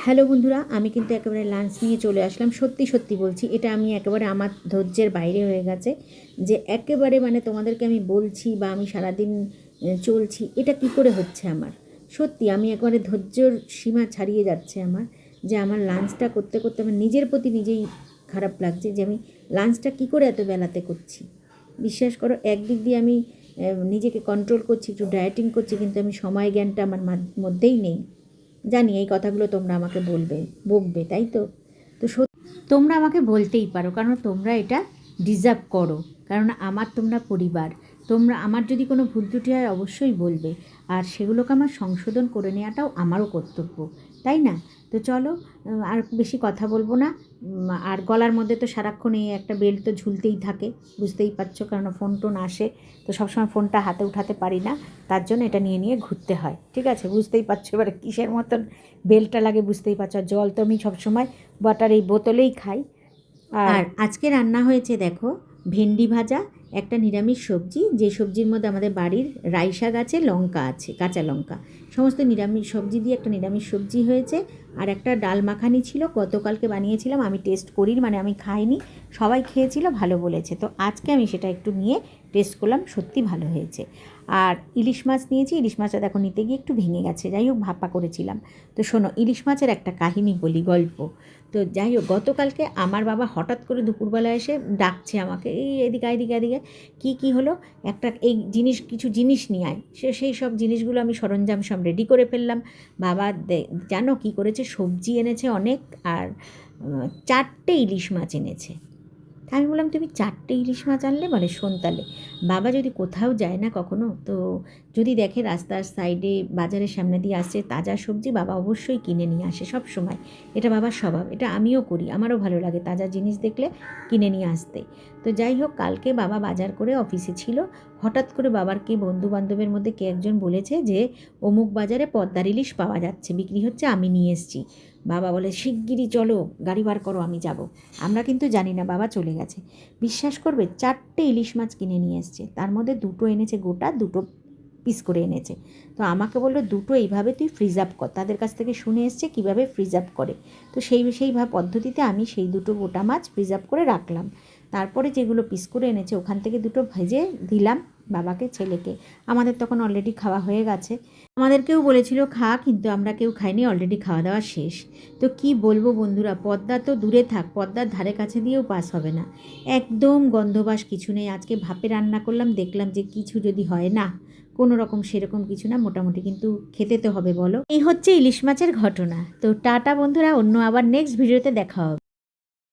Hello বন্ধুরা, আমি কিন্তু একেবারে লাঞ্চ নিয়ে চলে আসলাম। সত্যি সত্যি বলছি, এটা আমি একেবারে আমার ধৈর্যের বাইরে হয়ে গেছে যে একেবারে মানে তোমাদেরকে আমি বলছি বা আমি সারাদিন চলছি, এটা কি করে হচ্ছে আমার। সত্যি আমি একেবারে ধৈর্যর সীমা ছাড়িয়ে যাচ্ছে আমার, যে আমার লাঞ্চটা করতে করতে আমার নিজের প্রতি নিজেই খারাপ লাগছে যে আমি লাঞ্চটা কি করে এত বেলাতে করছি। বিশ্বাস করো, একদিক দিয়ে আমি নিজেকে কন্ট্রোল করছি, একটু ডায়েটিং করছি, কিন্তু আমি সময় জ্ঞানটা আমার মধ্যেই নেই। জানি এই কথাগুলো তোমরা আমাকে বকবে, তাই তো। তো তোমরা আমাকে বলতেই পারো, কারণ তোমরা এটা ডিজার্ভ করো, কারণ আমার তোমরা পরিবার। তোমরা আমার যদি কোনো ভুল ত্রুটি হয় অবশ্যই বলবে, আর সেগুলোকে আমার সংশোধন করে নেওয়াটাও আমারও কর্তব্য, তাই না? তো চলো, আর বেশি কথা বলবো না। আর গলার মধ্যে তো সারাক্ষণ এই একটা বেল্ট তো ঝুলতেই থাকে, বুঝতেই পারছো, কারণ ফোন টোন আসে, তো সবসময় ফোনটা হাতে উঠাতে পারি না, তার জন্য এটা নিয়ে নিয়ে ঘুরতে হয়। ঠিক আছে, বুঝতেই পারছো এবারে কিসের মতন বেল্টটা লাগে, বুঝতেই পারছো। আর জল তো আমি সবসময় ওয়াটার এই বোতলেই খাই। আর আজকে রান্না হয়েছে দেখো, ভেন্ডি ভাজা, একটা নিরামিষ সবজি, যে সবজির মধ্যে আমাদের বাড়ির রাই শাক আছে, লঙ্কা আছে, কাঁচা লঙ্কা, সমস্ত নিরামিষ সবজি দিয়ে একটা নিরামিষ সবজি হয়েছে। আর একটা ডাল মাখানি ছিল, গতকালকে বানিয়েছিলাম, আমি টেস্ট করি, মানে আমি খাইনি, সবাই খেয়েছিল, ভালো বলেছে, তো আজকে আমি সেটা একটু নিয়ে টেস্ট করলাম, সত্যি ভালো হয়েছে। আর ইলিশ মাছ নিয়েছি, ইলিশ মাছটা দেখো নিতে গিয়ে একটু ভেঙে গেছে, যাই হোক ভাপা করেছিলাম। তো শোনো, ইলিশ মাছের একটা কাহিনী বলি, গল্প। তো যাই হোক, গতকালকে আমার বাবা হঠাৎ করে দুপুরবেলা এসে ডাকছে আমাকে, এই এদিকে এদিকে এদিকে, কী হলো, একটা এই জিনিস, কিছু জিনিস নিয়ে আয়। সেই সব জিনিসগুলো আমি সরঞ্জাম সব রেডি করে ফেললাম। বাবা জানো কী করেছে, সবজি এনেছে অনেক, আর 4টে ইলিশ মাছ এনেছে। আমি বললাম, তুমি 4টে ইলিশ মাছ আনলে, বলে শোন তাহলে, বাবা যদি কোথাও যায় না কখনো, তো যদি দেখে রাস্তার সাইডে বাজারের সামনে দিয়ে আসছে তাজা সবজি, বাবা অবশ্যই কিনে নিয়ে আসে সব সময়। এটা বাবার স্বভাব, এটা আমিও করি, আমারও ভালো লাগে তাজা জিনিস দেখলে কিনে নিয়ে আসতে। তো যাই হোক, কালকে বাবা বাজার করে অফিসে ছিল, হঠাৎ করে বাবার কে বন্ধু বান্ধবের মধ্যে কে একজন বলেছে যে অমুক বাজারে পদ্মার ইলিশ পাওয়া যাচ্ছে, বিক্রি হচ্ছে, আমি নিয়ে এসেছি। বাবা বলে, শিগগিরই চলো, গাড়ি বার করো, আমি যাব। আমরা কিন্তু জানি না বাবা চলে গেছে। বিশ্বাস করবে, 4টে ইলিশ মাছ কিনে নিয়ে এসছে, তার মধ্যে 2টো এনেছে গোটা, 2টো পিস করে এনেছে। তো আমাকে বললো, 2টো এইভাবে তুই ফ্রিজ আপ কর, তাদের কাছ থেকে শুনে এসছে কীভাবে ফ্রিজ আপ করে। তো সেইভাবে পদ্ধতিতে আমি সেই 2টো গোটা মাছ ফ্রিজ আপ করে রাখলাম। তারপরে যেগুলো পিস করে এনেছে ওখান থেকে 2টো ভেজে দিলাম বাবাকে, ছেলেকে। আমাদের তখন অলরেডি খাওয়া হয়ে গেছে, আমাদেরকেও বলেছিল খা, কিন্তু আমরা কেউ খাইনি, অলরেডি খাওয়া দাওয়া শেষ। তো কি বলবো বন্ধুরা, পদ্মা তো দূরে থাক, পদ্মার ধারে কাছে দিয়েও পাস হবে না, একদম গন্ধবাস কিছু নেই। আজকে ভাপে রান্না করলাম, দেখলাম যে কিছু যদি হয় না, কোনো রকম সেরকম কিছু না, মোটামুটি কিন্তু খেতে তো হবে বলো। এই হচ্ছে ইলিশ মাছের ঘটনা। তো টাটা বন্ধুরা, অন্য আবার নেক্সট ভিডিওতে দেখা হবে।